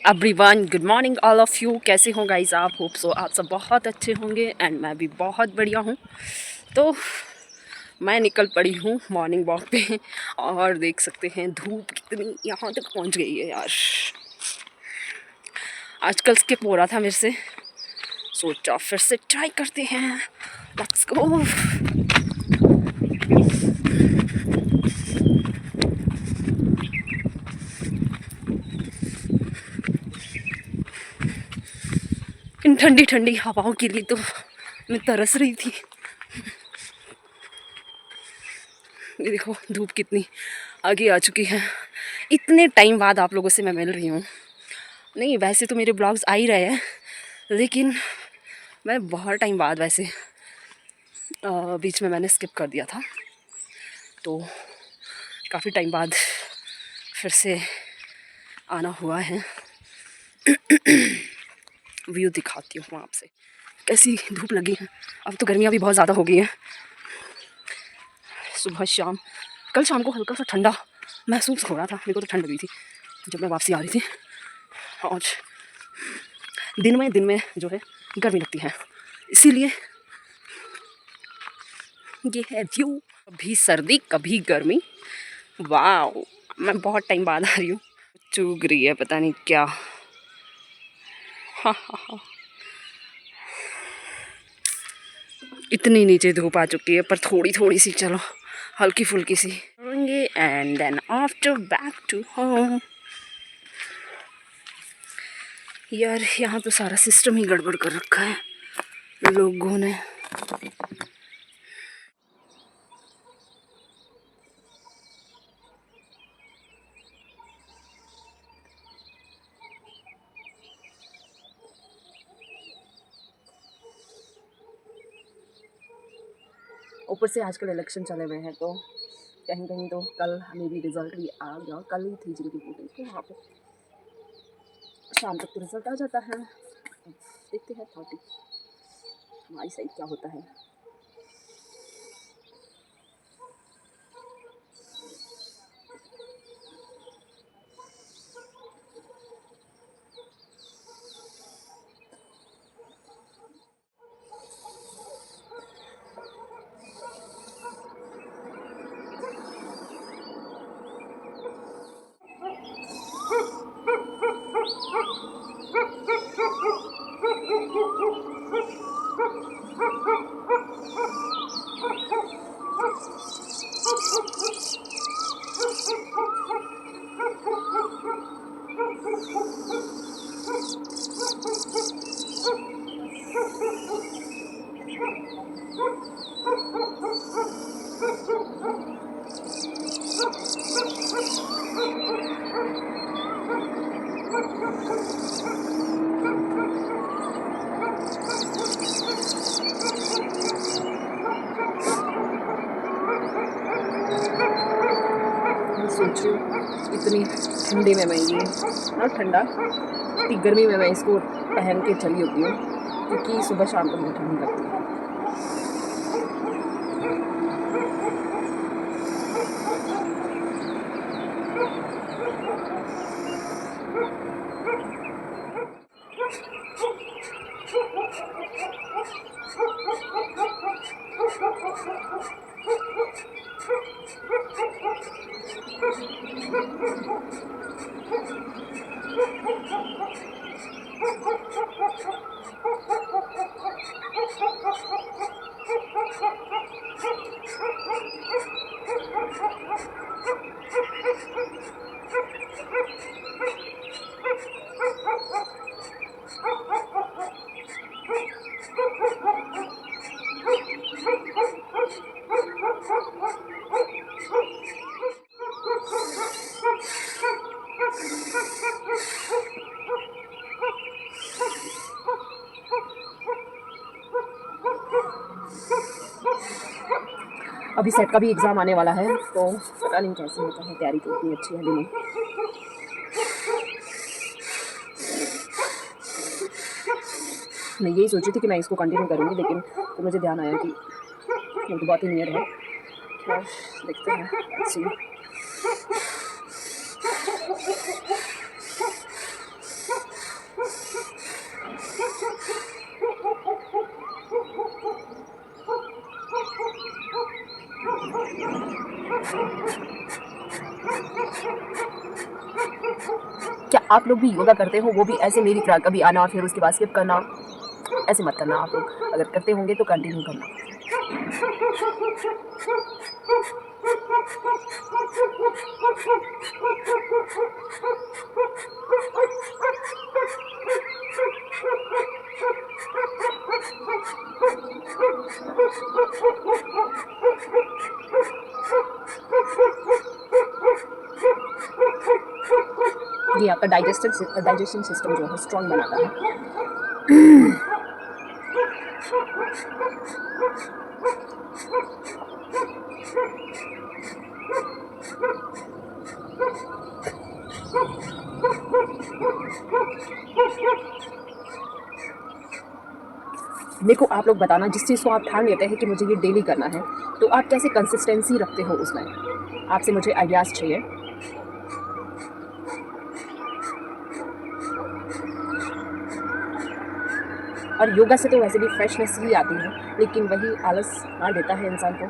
Everyone, good morning all of you. कैसे हो guys आप? होप सो आप सब बहुत अच्छे होंगे एंड मैं भी बहुत बढ़िया हूँ। तो मैं निकल पड़ी हूँ मॉर्निंग वॉक पे और देख सकते हैं धूप कितनी यहाँ तक पहुँच गई है यार। आजकल स्किप हो रहा था मेरे से, सोचा फिर से ट्राई करते हैं। Let's go. इन ठंडी ठंडी हवाओं के लिए तो मैं तरस रही थी। ये देखो धूप कितनी आगे आ चुकी है। इतने टाइम बाद आप लोगों से मैं मिल रही हूँ। नहीं, वैसे तो मेरे ब्लॉग्स आ ही रहे हैं, लेकिन मैं बहुत टाइम बाद वैसे बीच में मैंने स्किप कर दिया था, तो काफ़ी टाइम बाद फिर से आना हुआ है। व्यू दिखाती हूँ आपसे कैसी धूप लगी है। अब तो गर्मियाँ भी बहुत ज़्यादा हो गई हैं। सुबह शाम, कल शाम को हल्का सा ठंडा महसूस हो रहा था, मेरे को तो ठंड लगी थी जब मैं वापसी आ रही थी। और दिन में जो है गर्मी लगती है, इसीलिए ये है व्यू। कभी सर्दी कभी गर्मी। वाह, मैं बहुत टाइम बाद आ रही हूँ। चुग रही है पता नहीं क्या। इतनी नीचे धूप आ चुकी है, पर थोड़ी थोड़ी सी चलो हल्की फुल्की सी and then after back to home. यार यहाँ तो सारा सिस्टम ही गड़बड़ कर रखा है लोगों ने। ऊपर से आजकल इलेक्शन चले हुए हैं, तो कहीं कहीं तो कल हमें भी रिजल्ट भी आ गया। कल ही थी जिनकी वोटिंग, तो वहाँ पे शाम तक तो रिजल्ट आ जाता है। देखते हैं 30 हमारी साइड क्या होता है। सोच रही हूँ इतनी ठंडी में मैं ये ना ठंडा इतनी गर्मी में मैं इसको पहन के चली होती हूँ, क्योंकि सुबह शाम को मुझे ठंड लगती है। अभी सेट का भी एग्ज़ाम आने वाला है, तो पता नहीं कैसे होता है। तैयारी तो इतनी अच्छी है भी नहीं। मैं यही सोची थी कि मैं इसको कंटिन्यू करूँगी, लेकिन तो मुझे ध्यान आया कि वो तो बहुत ही नियर है। खैर देखते हैं, अच्छी। क्या आप लोग भी योगा करते हो? वो भी ऐसे मेरी तरह, कभी आना फिर उसके बाद स्किप करना, ऐसे मत करना। आप लोग अगर करते होंगे तो कंटिन्यू करना। ये आपका डाइजेशन सिस्टम जो है स्ट्रॉन्ग बनाता है। मेरे को आप लोग बताना, जिस चीज़ को आप ठान लेते हैं कि मुझे ये डेली करना है, तो आप कैसे कंसिस्टेंसी रखते हो उसमें। आपसे मुझे आइडियाज़ चाहिए। और योगा से तो वैसे भी फ्रेशनेस ही आती है, लेकिन वही आलस मार देता है इंसान को।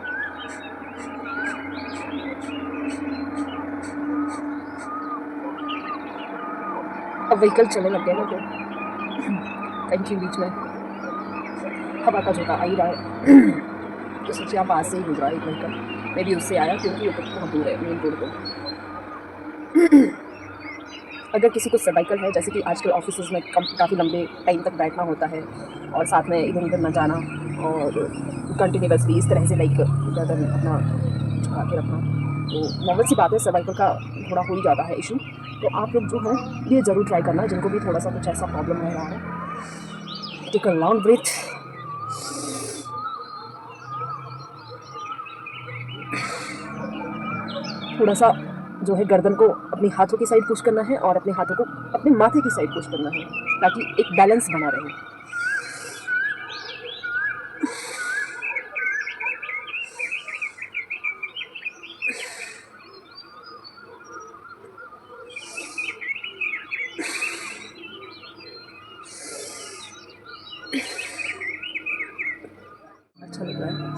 अब व्हीकल चलने लग गया ना, तो कहीं के बीच में हवा का झोंका आ ही रहा है। तो सोचिए आप पास से ही गुजरा एक व्हीकल, मैं भी उससे आया क्योंकि वो तो बहुत दूर है मेन रोड को। अगर किसी को सर्वाइकल है, जैसे कि आजकल ऑफिस में काफ़ी लंबे टाइम तक बैठना होता है और साथ में इधर उधर न जाना और कंटिन्यूसली इस तरह से लाइक गर्दन अपना झुका के रखना, तो नॉर्मल सी बात है, सर्वाइकल का थोड़ा हो ही जाता है इशू। तो आप लोग जो है ये ज़रूर ट्राई करना, जिनको भी थोड़ा सा कुछ ऐसा प्रॉब्लम रह रहा है। टेक अ लॉन्ग ब्रेथ, थोड़ा सा जो है गर्दन को अपने हाथों की साइड पुश करना है और अपने हाथों को अपने माथे की साइड पुश करना है, ताकि एक बैलेंस बना रहे। अच्छा लग रहा है।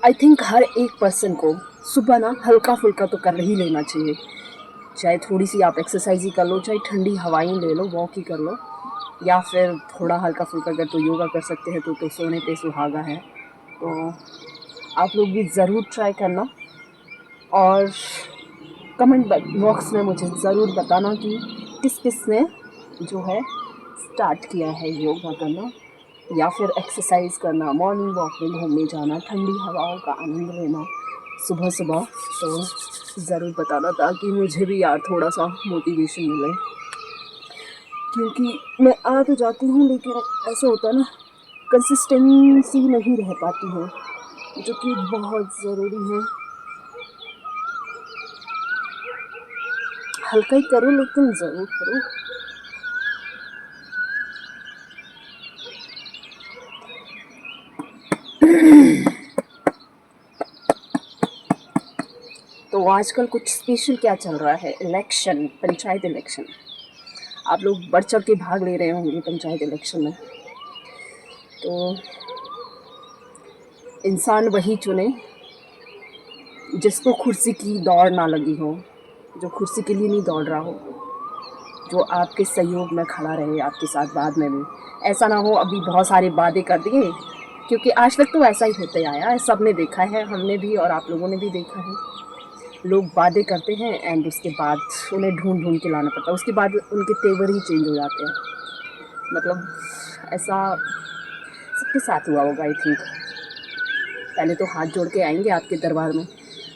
आई थिंक हर एक पर्सन को सुबह ना हल्का फुल्का तो कर ही लेना चाहिए। चाहे थोड़ी सी आप एक्सरसाइज ही कर लो, चाहे ठंडी हवाएं ले लो, वॉक ही कर लो, या फिर थोड़ा हल्का फुल्का अगर तो योगा कर सकते हैं तो सोने पे सुहागा है। तो आप लोग भी ज़रूर ट्राई करना और कमेंट बॉक्स में मुझे ज़रूर बताना कि किस किस ने जो है स्टार्ट किया है योगा करना या फिर एक्सरसाइज करना, मॉर्निंग वॉक में घूमने जाना, ठंडी हवाओं का आनंद लेना सुबह सुबह। तो ज़रूर बताना ताकि मुझे भी यार थोड़ा सा मोटिवेशन मिले, क्योंकि मैं आ तो जाती हूँ लेकिन ऐसे होता है ना, कंसिस्टेंसी नहीं रह पाती है, जो कि बहुत ज़रूरी है। हल्का ही करो लेकिन ज़रूर करो। तो आजकल कुछ स्पेशल क्या चल रहा है, इलेक्शन, पंचायत इलेक्शन। आप लोग बढ़ चढ़ के भाग ले रहे होंगे पंचायत इलेक्शन में। तो इंसान वही चुने जिसको कुर्सी की दौड़ ना लगी हो, जो कुर्सी के लिए नहीं दौड़ रहा हो, जो आपके सहयोग में खड़ा रहे आपके साथ बाद में भी। ऐसा ना हो अभी बहुत सारे वादे कर दिए क्योंकि आज तक तो ऐसा ही होते आया है, सब ने देखा है, हमने भी और आप लोगों ने भी देखा है। लोग वादे करते हैं एंड उसके बाद उन्हें ढूंढ ढूंढ के लाना पड़ता है, उसके बाद उनके तेवर ही चेंज हो जाते हैं। मतलब ऐसा सबके साथ हुआ होगा आई थिंक। पहले तो हाथ जोड़ के आएंगे आपके दरबार में,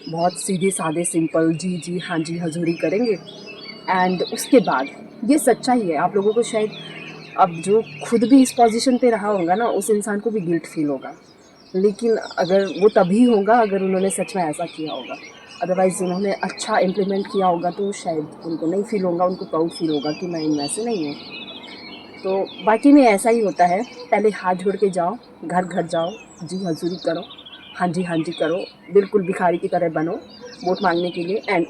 बहुत सीधे सादे सिंपल जी जी हाँ जी हजूरी करेंगे एंड उसके बाद ये सच्चाई है। आप लोगों को शायद अब जो खुद भी इस पोजीशन पे रहा होगा ना, उस इंसान को भी गिल्ट फील होगा, लेकिन अगर वो तभी होगा अगर उन्होंने सच में ऐसा किया होगा। अदरवाइज़ उन्होंने अच्छा इम्प्लीमेंट किया होगा तो शायद उनको नहीं फील होगा, उनको प्राउड फील होगा कि मैं इनमें से नहीं हूँ। तो बाकी में ऐसा ही होता है, पहले हाथ जोड़ के जाओ, घर घर जाओ, जी हजूरी करो, हाँ जी करो, बिल्कुल भिखारी की तरह बनो वोट मांगने के लिए एंड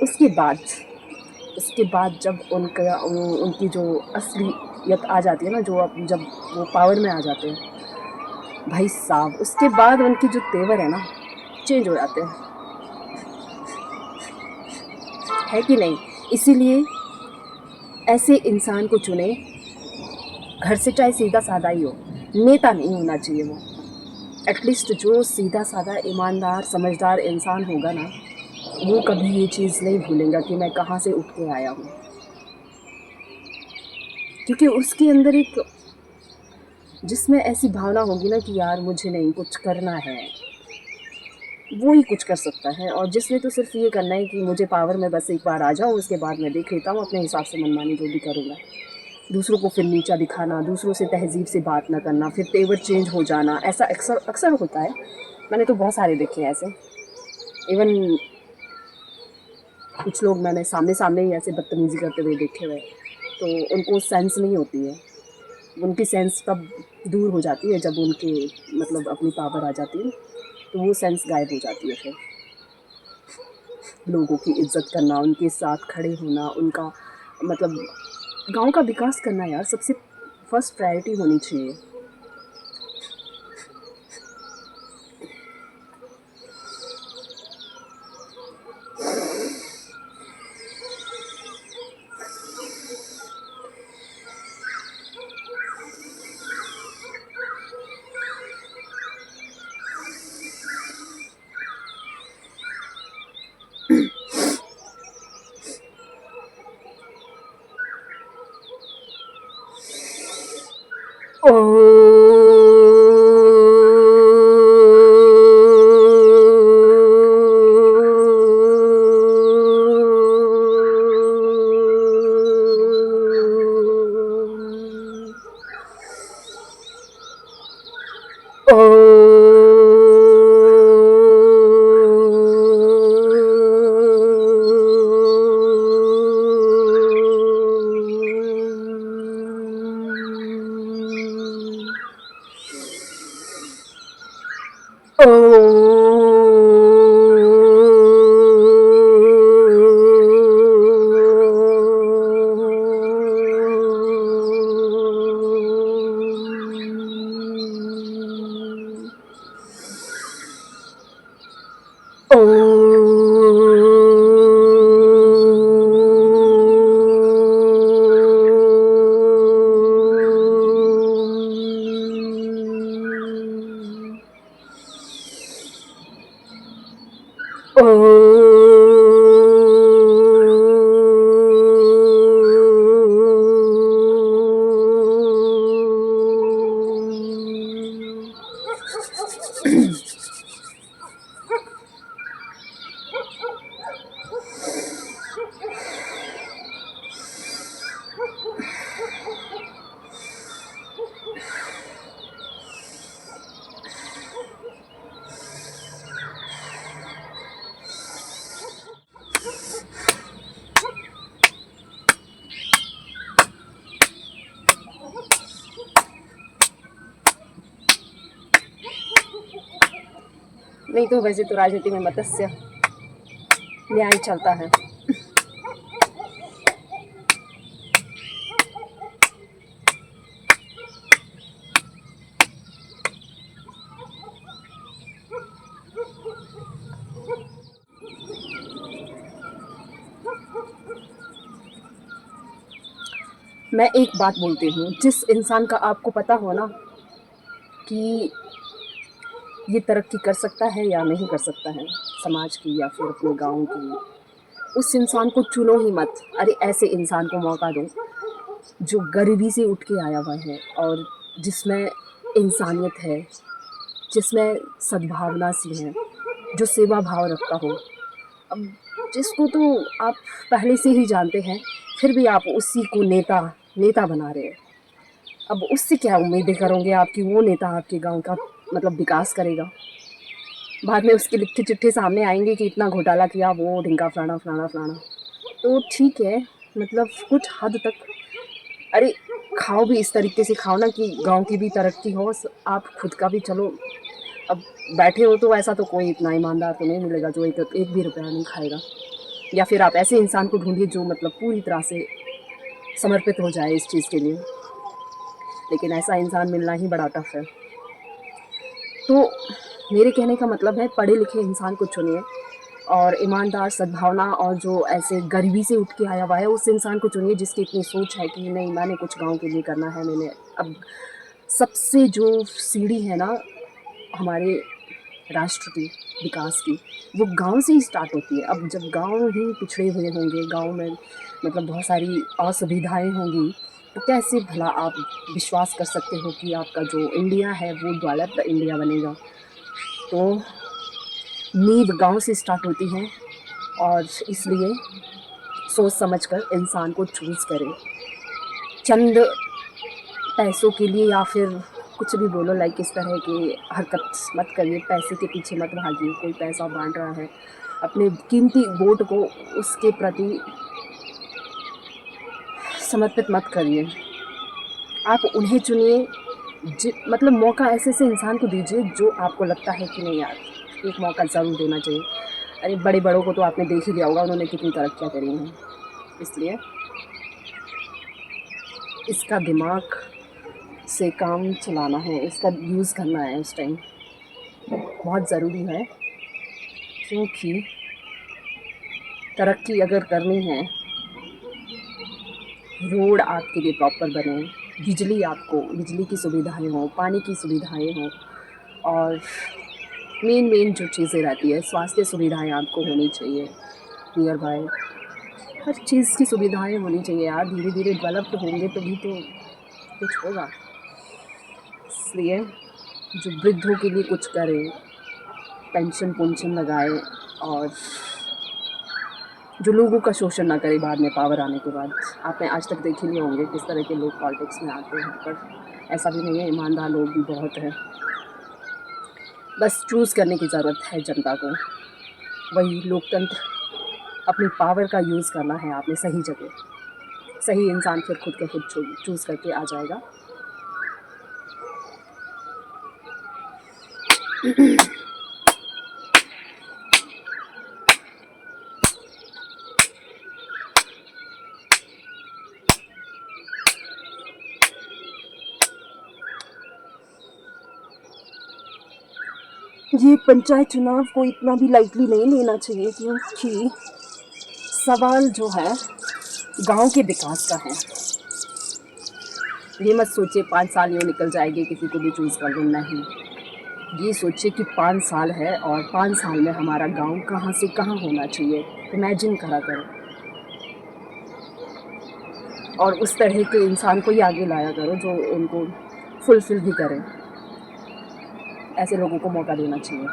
उसके बाद जब उनकी जो असलियत आ जाती है ना, जब वो पावर में आ जाते हैं भाई साहब, उसके बाद उनकी जो तेवर है ना चेंज हो जाते हैं, है कि नहीं। इसीलिए ऐसे इंसान को चुने, घर से चाहे सीधा साधा ही हो, नेता नहीं होना चाहिए वो। एटलीस्ट जो सीधा साधा ईमानदार समझदार इंसान होगा ना, वो कभी ये चीज़ नहीं भूलेगा कि मैं कहाँ से उठ के आया हूँ, क्योंकि उसके अंदर एक जिसमें ऐसी भावना होगी ना कि यार मुझे नहीं कुछ करना है, वो ही कुछ कर सकता है। और जिसने तो सिर्फ ये करना है कि मुझे पावर में बस एक बार आ जाओ, उसके बाद मैं देख लेता हूँ अपने हिसाब से मनमानी जो भी करूँगा। दूसरों को फिर नीचा दिखाना, दूसरों से तहज़ीब से बात ना करना, फिर तेवर चेंज हो जाना, ऐसा अक्सर अक्सर होता है। मैंने तो बहुत सारे देखे हैं ऐसे। इवन कुछ लोग मैंने सामने सामने ही ऐसे बदतमीज़ी करते हुए देखे हुए, तो उनको सेंस नहीं होती है। उनकी सेंस तब दूर हो जाती है जब उनके मतलब अपनी पावर आ जाती है, तो वो सेंस गायब हो जाती है। फिर लोगों की इज्जत करना, उनके साथ खड़े होना, उनका मतलब गांव का विकास करना यार सबसे फर्स्ट प्रायोरिटी होनी चाहिए। नहीं तो वैसे तो राजनीति में मत्स्य न्याय चलता है। मैं एक बात बोलती हूँ, जिस इंसान का आपको पता हो ना कि ये तरक्की कर सकता है या नहीं कर सकता है, समाज की या फिर अपने गाँव की, उस इंसान को चुनो ही मत। अरे ऐसे इंसान को मौका दो जो गरीबी से उठ के आया हुआ है और जिसमें इंसानियत है, जिसमें सद्भावना सी है, जो सेवा भाव रखता हो। अब जिसको तो आप पहले से ही जानते हैं, फिर भी आप उसी को नेता नेता बना रहे हैं। अब उससे क्या उम्मीदें करोगे आप कि वो नेता आपके गांव का मतलब विकास करेगा? बाद में उसके लिखे चिट्ठे सामने आएंगे कि इतना घोटाला किया, वो ढिंका फलाना फलाना फलाना। तो ठीक है, मतलब कुछ हद तक, अरे खाओ भी इस तरीके से खाओ ना कि गांव की भी तरक्की हो, आप खुद का भी चलो। अब बैठे हो तो ऐसा तो कोई इतना ईमानदार तो नहीं मिलेगा जो एक भी रुपया नहीं खाएगा। या फिर आप ऐसे इंसान को ढूंढिए जो मतलब पूरी तरह से समर्पित हो जाए इस चीज़ के लिए, लेकिन ऐसा इंसान मिलना ही बड़ा टफ है। तो मेरे कहने का मतलब है, पढ़े लिखे इंसान को चुनिए और ईमानदार, सद्भावना और जो ऐसे गरीबी से उठ के आया हुआ है उस इंसान को चुनिए जिसकी इतनी सोच है कि नहीं, मैंने कुछ गांव के लिए करना है। मैंने अब सबसे जो सीढ़ी है ना हमारे राष्ट्र की विकास की, वो गांव से ही स्टार्ट होती है। अब जब गांव ही पिछड़े हुए होंगे, गांव में मतलब बहुत सारी असुविधाएं होंगी, तो कैसे भला आप विश्वास कर सकते हो कि आपका जो इंडिया है वो डेवलप्ड इंडिया बनेगा? तो नींव गांव से स्टार्ट होती है और इसलिए सोच समझकर इंसान को चूज़ करें। चंद पैसों के लिए या फिर कुछ भी बोलो, लाइक इस तरह की हरकत मत करिए, पैसे के पीछे मत भागिए। कोई पैसा बांट रहा है, अपने कीमती वोट को उसके प्रति समर्पित मत करिए। आप उन्हें चुनिए, मतलब मौका ऐसे ऐसे इंसान को दीजिए जो आपको लगता है कि नहीं यार, एक मौका ज़रूर देना चाहिए। अरे बड़े बड़ों को तो आपने देख ही लिया होगा, उन्होंने कितनी तरक्कियाँ करी हैं। इसलिए इसका दिमाग से काम चलाना है, इसका यूज़ करना है उस टाइम, बहुत ज़रूरी है। क्योंकि तरक्की अगर करनी है, रोड आपके लिए प्रॉपर बने, बिजली की सुविधाएं हों, पानी की सुविधाएं हों, और मेन जो चीज़ें रहती है, स्वास्थ्य सुविधाएं आपको होनी चाहिए नियर बाय। हर चीज़ की सुविधाएं होनी चाहिए यार। धीरे धीरे डेवलप्ड होंगे तभी तो कुछ होगा। इसलिए जो वृद्धों के लिए कुछ करें, पेंशन लगाए, और जो लोगों का शोषण ना करे बाद में पावर आने के बाद। आपने आज तक देख ही लिए होंगे किस तरह के लोग पॉलिटिक्स में आते हैं, पर ऐसा भी नहीं है, ईमानदार लोग भी बहुत हैं। बस चूज़ करने की ज़रूरत है जनता को। वही लोकतंत्र, अपनी पावर का यूज़ करना है आपने सही जगह। सही इंसान फिर खुद का खुद चूज़ करके आ जाएगा। ये पंचायत चुनाव को इतना भी लाइटली नहीं लेना चाहिए, क्योंकि सवाल जो है गांव के विकास का है। ये मत सोचिए 5 साल यूँ निकल जाएंगे किसी को भी चूज़ कर लूँ, नहीं। ये सोचिए कि 5 साल है और 5 साल में हमारा गांव कहाँ से कहाँ होना चाहिए, इमेजिन करा करो। और उस तरह के इंसान को ही आगे लाया करो जो उनको फुलफिल भी करे। ऐसे लोगों को मौका देना चाहिए।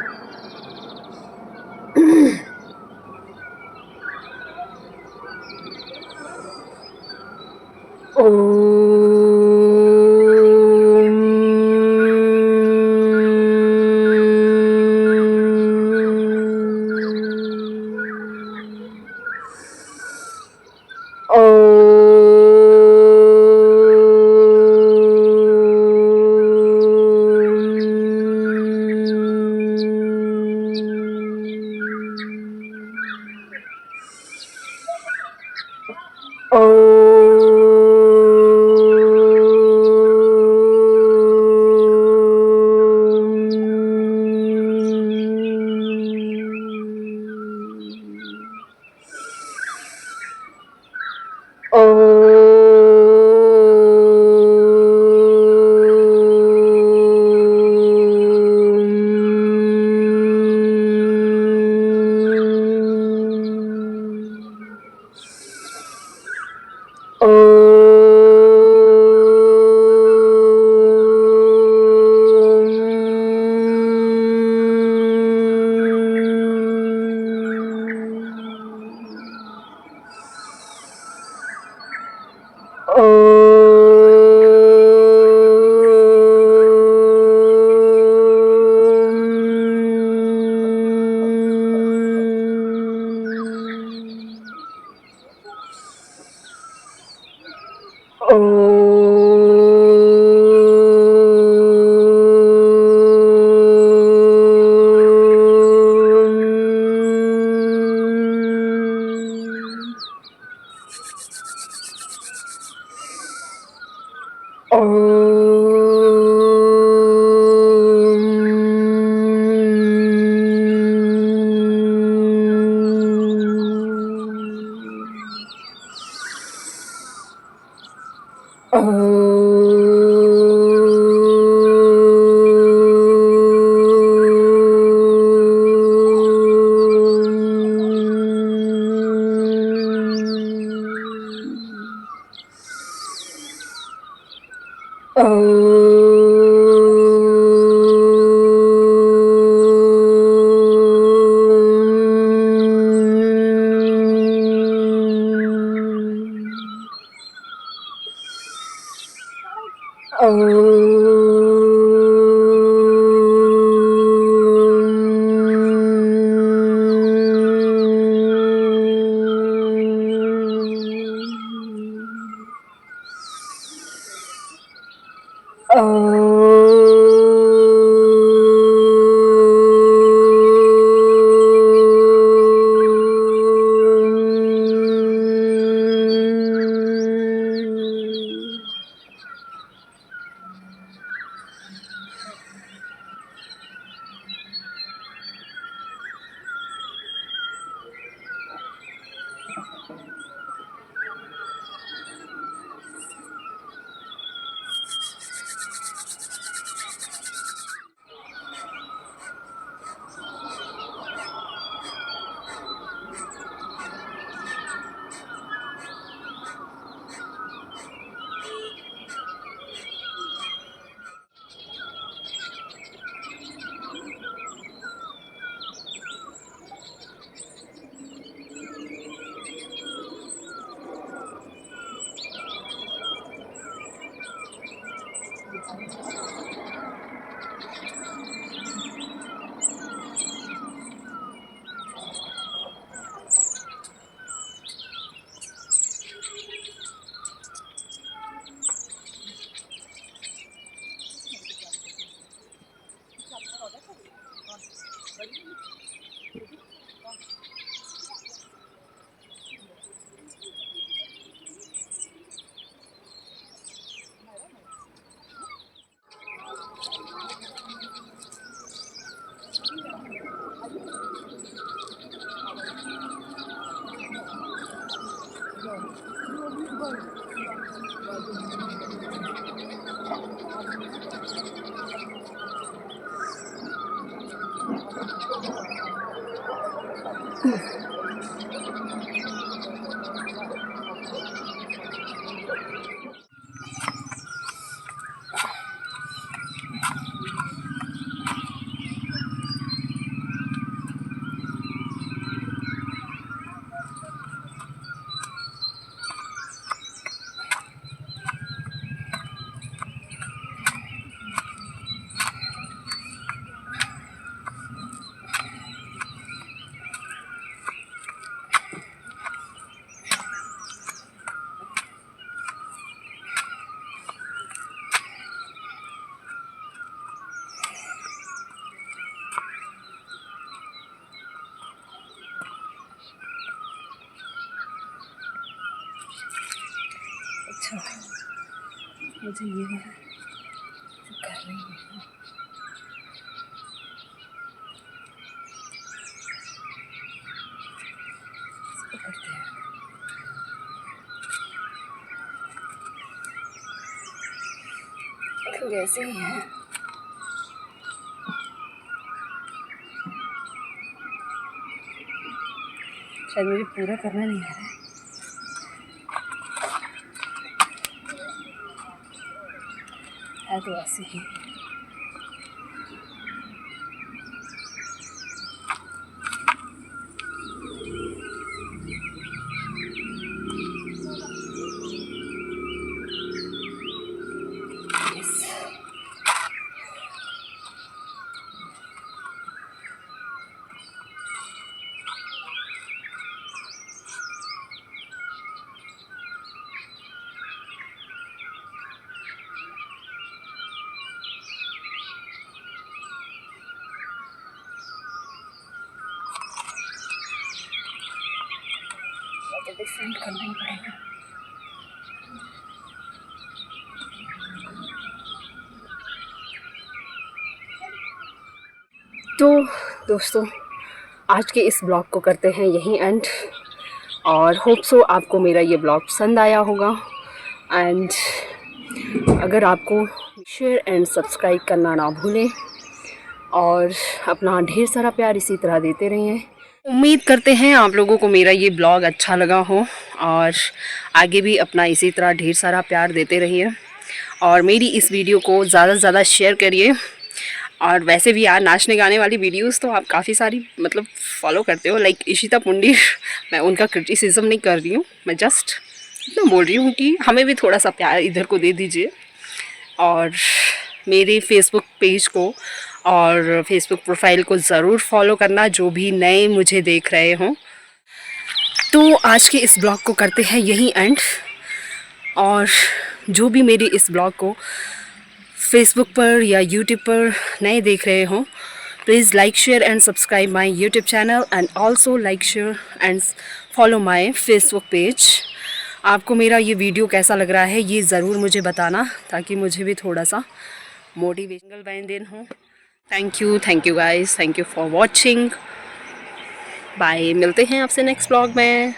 मुझे ये कर रही हूँ। वैसे ही है, शायद मुझे पूरा करना नहीं आ रहा है तो ऐसे ही। डिफरेंट करना ही पड़ेगा। तो दोस्तों, आज के इस ब्लॉग को करते हैं यहीं एंड, और होप सो आपको मेरा ये ब्लॉग पसंद आया होगा। एंड अगर आपको शेयर एंड सब्सक्राइब करना ना भूलें, और अपना ढेर सारा प्यार इसी तरह देते रहिए। उम्मीद करते हैं आप लोगों को मेरा ये ब्लॉग अच्छा लगा हो, और आगे भी अपना इसी तरह ढेर सारा प्यार देते रहिए। और मेरी इस वीडियो को ज़्यादा से ज़्यादा शेयर करिए। और वैसे भी यार नाचने गाने वाली वीडियोस तो आप काफ़ी सारी मतलब फॉलो करते हो, लाइक इशिता पुंडी। मैं उनका क्रिटिसिज्म नहीं कर रही हूँ, मैं जस्ट इतना बोल रही हूँ कि हमें भी थोड़ा सा प्यार इधर को दे दीजिए। और मेरे फेसबुक पेज को और फेसबुक प्रोफाइल को ज़रूर फॉलो करना, जो भी नए मुझे देख रहे हों। तो आज के इस ब्लॉग को करते हैं यहीं एंड। और जो भी मेरी इस ब्लॉग को फेसबुक पर या यूट्यूब पर नए देख रहे हों, please like share and subscribe my YouTube channel and also like share and follow my Facebook page. आपको मेरा ये वीडियो कैसा लग रहा है ये ज़रूर मुझे बताना, ताकि मुझे भी थोड़ा सा मोटिवेशनल बन देन हो। Thank you guys, thank you for watching. Bye, मिलते हैं आपसे नेक्स्ट ब्लॉग में।